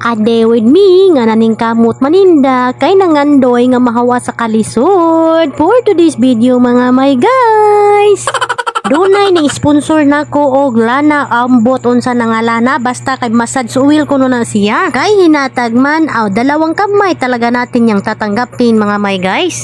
Ade with me nga naning kamot maninda kay nangandoy nga mahawa sa kalisod. For today's video mga may guys. Dunay ni sponsor nako og lana ambot unsa nangalana basta kay massage oil kuno na siya. Kay hinatag man dalawang kamay talaga natin yang tatanggapin mga may guys.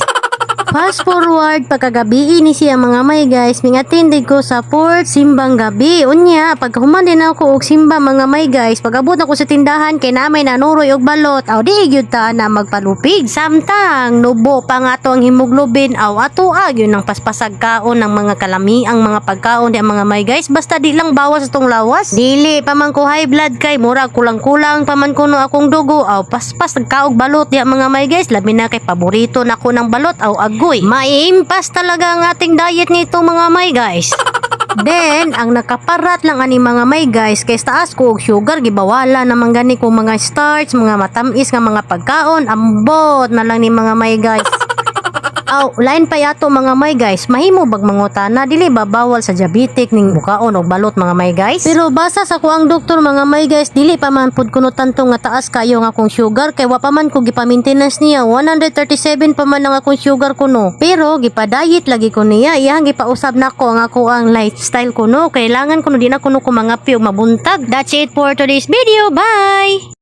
Fast forward, pagkagabi ni siya mga may guys, mingatindig ko sa port simbang gabi. Unya, pagkahuman din ako og simba mga may guys, pagabot ako sa tindahan kay namay nanuroy og balot, di gyud ta na magpalupig. Samtang nubo pa nga to ang hemoglobin, ato yun ang paspasag kaon ng mga kalami, ang mga pagkaon di mga may guys, basta di lang bawas itong lawas. Dili pa man ko high blood kay murag kulang-kulang pa man kuno akong dugo, paspas nagkaog balot di mga may guys, labi na kay paborito nako ng balot, agoy. Maimpas talaga ang ating diet nito mga may guys. Then, ang nakaparat lang ani mga may guys, kay taas ko og sugar, gibawala naman gani ko mga starch, mga matamis nga mga pagkaon, ambot na lang ni mga may guys. Lain pa yato mga may guys, mahimo bag mangutana, dili ba bawal sa diabetic ning mukaon o balot mga may guys? Pero basa sa kuang doktor mga may guys, dili pa man pud kuno tanto nga taas kayo nga akong sugar, kay wa pa man ko gipa-maintenance niya, 137 pa man ang akong sugar kuno. Pero gipa-diet lagi ko niya, iyang gipausab nako ang ako ang lifestyle kuno, kailangan kuno di na kuno ko mangapyo mabuntag. That's it for today's video, bye!